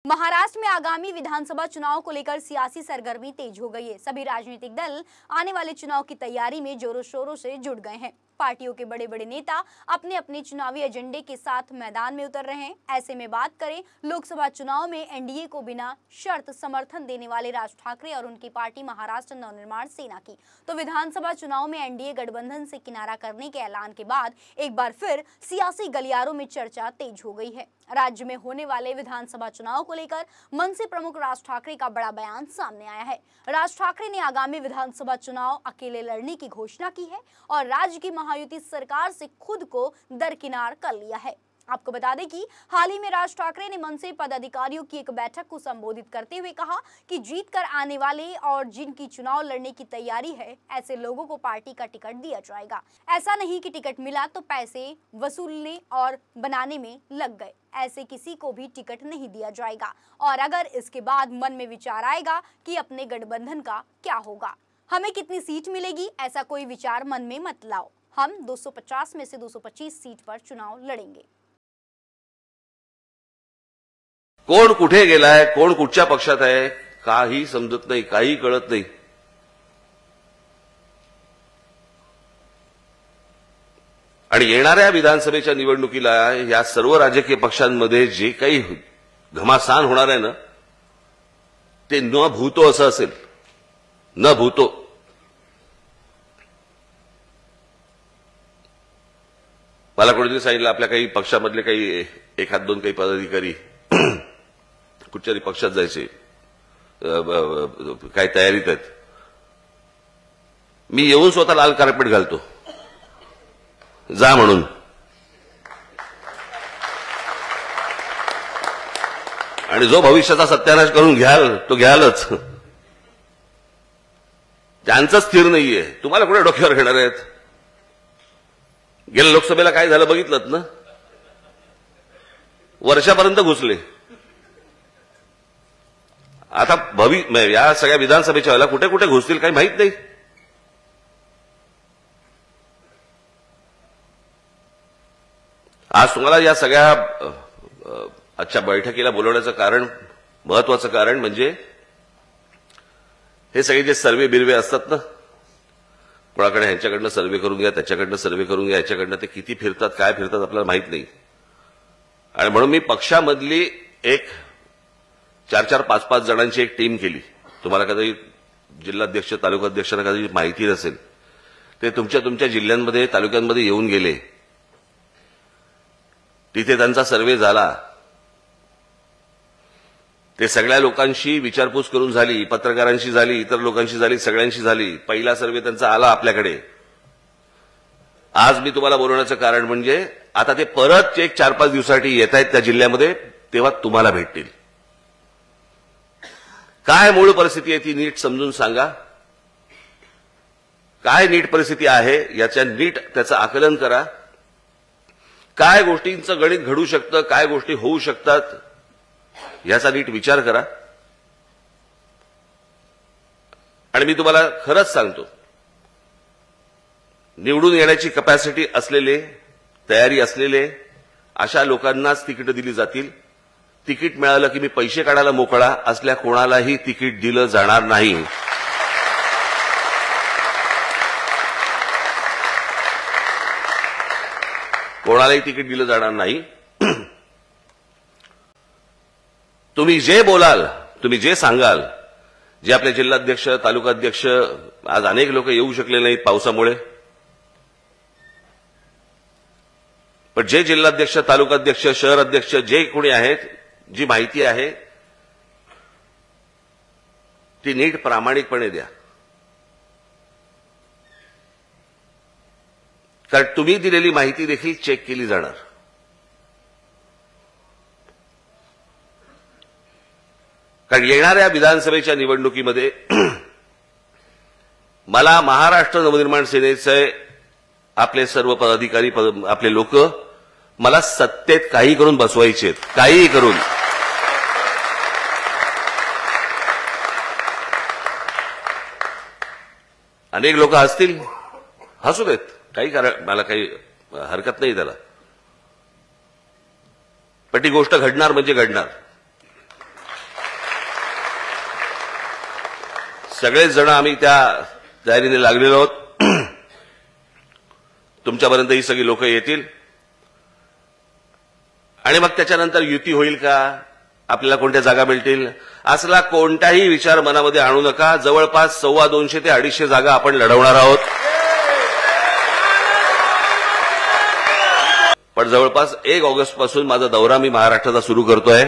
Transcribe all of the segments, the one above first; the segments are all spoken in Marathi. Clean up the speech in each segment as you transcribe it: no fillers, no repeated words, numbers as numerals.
महाराष्ट्र में आगामी विधानसभा चुनाव को लेकर सियासी सरगर्मी तेज हो गई है। सभी राजनीतिक दल आने वाले चुनाव की तैयारी में जोरों शोरों से जुट गए हैं। पार्टियों के बड़े बड़े नेता अपने अपने चुनावी एजेंडे के साथ मैदान में उतर रहे हैं। ऐसे में बात करें लोकसभा चुनाव में एनडीए को बिना शर्त समर्थन देने वाले राज ठाकरे और उनकी पार्टी महाराष्ट्र नवनिर्माण सेना की, तो विधानसभा चुनाव में एनडीए गठबंधन से किनारा करने के ऐलान के बाद एक बार फिर सियासी गलियारों में चर्चा तेज हो गई है। राज्य में होने वाले विधानसभा चुनाव को लेकर मनसे प्रमुख राज ठाकरे का बड़ा बयान सामने आया है। राज ठाकरे ने आगामी विधानसभा चुनाव अकेले लड़ने की घोषणा की है और राज्य की महायुति सरकार से खुद को दरकिनार कर लिया है। आपको बता दें कि हाल ही में राज ठाकरे ने मनसे पदाधिकारियों की एक बैठक को संबोधित करते हुए कहा कि जीत कर आने वाले और जिनकी चुनाव लड़ने की तैयारी है, ऐसे लोगों को पार्टी का टिकट दिया जाएगा। ऐसा नहीं कि टिकट मिला तो पैसे वसूलने और बनाने में लग गए, ऐसे किसी को भी टिकट नहीं दिया जाएगा। और अगर इसके बाद मन में विचार आएगा कि अपने गठबंधन का क्या होगा, हमें कितनी सीट मिलेगी, ऐसा कोई विचार मन में मत लाओ। हम 250 में से 225 सीट पर चुनाव लड़ेंगे। कोण कुठे गेलाय, कोण कुठच्या पक्षात आहे, काही समजत नाही, काही कळत नाही। आणि येणाऱ्या विधानसभेच्या निवडणुकीला या सर्व राजकीय पक्षांमध्ये जे काही घमासान होणार आहे ना, ते न भूतो असं असेल, न भूतो। मला कोणीतरी सांगितलं आपल्या काही पक्षामधले काही एक हात दोन काही पदाधिकारी कुठच्याही पक्षात जायचे काही तयारीत आहेत। मी येऊन स्वतः लाल कार्पेट घालतो जा म्हणून। आणि जो भविष्याचा सत्यानाश करून घ्याल तो घ्यालच। ज्यांचं स्थिर नाहीये तुम्हाला कुठे डोक्यावर घेणार आहेत। गेल्या लोकसभेला काय झालं बघितलंत ना, वर्षापर्यंत घुसले। आता या सगळ्या विधानसभेच्या वेळेला कुठे कुठे घुसतील काही माहित नाही। आज तुम्हाला या सगळ्या आजच्या बैठकीला बोलवण्याचं कारण, महत्वाचं कारण म्हणजे हे सगळे जे सर्वे बिर्वे असतात ना, कोणाकडे ह्यांच्याकडनं सर्वे करून घ्या, त्याच्याकडनं सर्वे करून घ्या, याच्याकडनं ते किती फिरतात काय फिरतात आपल्याला माहित नाही। आणि म्हणून मी पक्षामधली एक 4-4, 5-5 जणांची एक टीम केली। तुम्हाला कधी जिल्हाध्यक्ष तालुकाध्यक्षांना कधी माहिती नसेल, ते तुमच्या जिल्ह्यांमध्ये तालुक्यांमध्ये येऊन गेले, तिथे त्यांचा सर्वे झाला, ते सगळ्या लोकांशी विचारपूस करून झाली, पत्रकारांशी झाली, इतर लोकांशी झाली, सगळ्यांशी झाली। पहिला सर्वे त्यांचा आला आपल्याकडे। आज मी तुम्हाला बोलवण्याचं कारण म्हणजे आता ते परत एक 4-5 दिवसासाठी येत आहेत त्या जिल्ह्यामध्ये, तेव्हा तुम्हाला भेटतील। काय मूळ परिस्थिती आहे ती नीट समजून सांगा। काय नीट परिस्थिती आहे याच्या नीट त्याचं आकलन करा। काय गोष्टींचं गणित घडू शकतं, काय गोष्टी होऊ शकतात याचा नीट विचार करा। आणि मी तुम्हाला खरंच सांगतो, निवडून येण्याची कॅपॅसिटी असलेले, तयारी असलेले अशा लोकांनाच तिकीट दिली जातील। तिकीट मिळालं की मी पैसे काढायला मोकळा असल्या कोणालाही तिकीट दिलं जाणार नाही। कोणालाही तिकीट दिलं जाणार नाही। तुम्ही जे बोलाल, तुम्ही जे सांगाल, जे आपले जिल्हाध्यक्ष, तालुकाध्यक्ष, आज अनेक लोक येऊ शकले नाहीत पावसामुळे, पण जे जिल्हाध्यक्ष, तालुकाध्यक्ष, शहर अध्यक्ष जे कोणी आहेत, जी माहिती आहे ती नीट प्रामाणिकपणे द्या। कारण तुम्ही दिलेली माहिती देखील चेक केली जाणार। कारण येणाऱ्या विधानसभेच्या निवडणुकीमध्ये मला महाराष्ट्र नवनिर्माण सेनेचे आपले सर्व पदाधिकारी, आपले लोक मला सत्तेत काही करून बसवायचे, काही करून। अनेक लोक हसतील, हसू देत, काही कारण मला काही हरकत नाही त्याला, पण ती गोष्ट घडणार म्हणजे घडणार। सगळेच जण आम्ही त्या तयारीने लागलेलो आहोत. तुमच्यापर्यंत ही सगळी लोक येतील आणि मग त्याच्यानंतर युती होईल का, आपल्याला कोणत्या जागा मिळतील, असला कोणताही विचार मनामध्ये आणू नका. जवळपास 250 ते 250 जागा आपण लढवणार आहोत. पण जवळपास 1 ऑगस्ट पासून माझा दौरा मी महाराष्ट्राचा सुरू करतोय.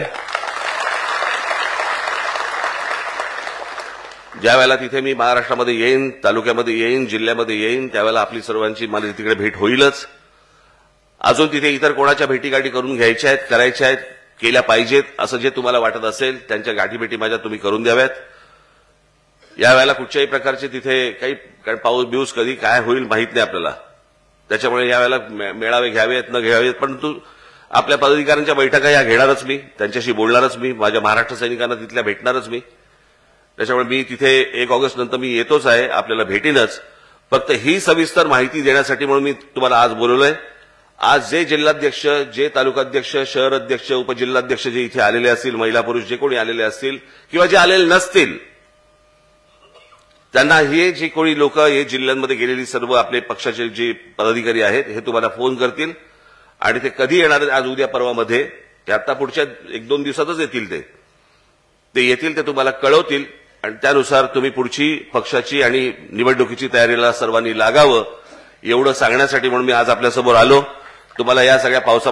ज्या वेळेला तिथे मी महाराष्ट्रामध्ये येईन, तालुक्यामध्ये येईन, जिल्ह्यामध्ये येईन, त्यावेळेला आपली सर्वांची मला तिकडे भेट होईलच. अजून तिथे इतर कोणाच्या भेटीगाठी करून घ्यायच्या आहेत, करायच्या आहेत, केल्या पाहिजेत, असं जे तुम्हाला वाटत असेल त्यांच्या गाठीभेटी माझ्या तुम्ही करून द्याव्यात. यावेळेला कुठच्याही प्रकारचे तिथे काही पाऊस बिऊस कधी काय होईल माहित नाही आपल्याला. त्याच्यामुळे यावेळेला मेळावे घ्यावेत न घ्यावेत, परंतु आपल्या पदाधिकाऱ्यांच्या बैठका या घेणारच मी, त्यांच्याशी बोलणारच मी, माझ्या महाराष्ट्र सैनिकांना तिथल्या भेटणारच मी. त्याच्यामुळे मी तिथे 1 ऑगस्ट नंतर मी येतोच आहे, आपल्याला भेटीनच. फक्त ही सविस्तर माहिती देण्यासाठी म्हणून मी तुम्हाला आज बोलवलंय. आज जे जिल्हाध्यक्ष, जे तालुकाध्यक्ष, शहर अध्यक्ष, उपजिल्हाध्यक्ष जे इथे आलेले असतील, महिला पुरुष जे कोणी आलेले असतील किंवा जे आलेले नसतील, त्यांना हे जे कोणी लोक हे जिल्ह्यांमध्ये गेलेली सर्व आपले पक्षाचे जे पदाधिकारी आहेत हे तुम्हाला फोन करतील आणि ते कधी येणार आहेत, आज उद्या परवामध्ये, ते आता पुढच्या 1-2 दिवसातच येतील. ते येतील, ते तुम्हाला कळवतील आणि त्यानुसार तुम्ही पुढची पक्षाची आणि निवडणुकीची तयारीला सर्वांनी लागावं, एवढं सांगण्यासाठी म्हणून मी आज आपल्यासमोर आलो. तुम्हाला या सगळ्या पावसा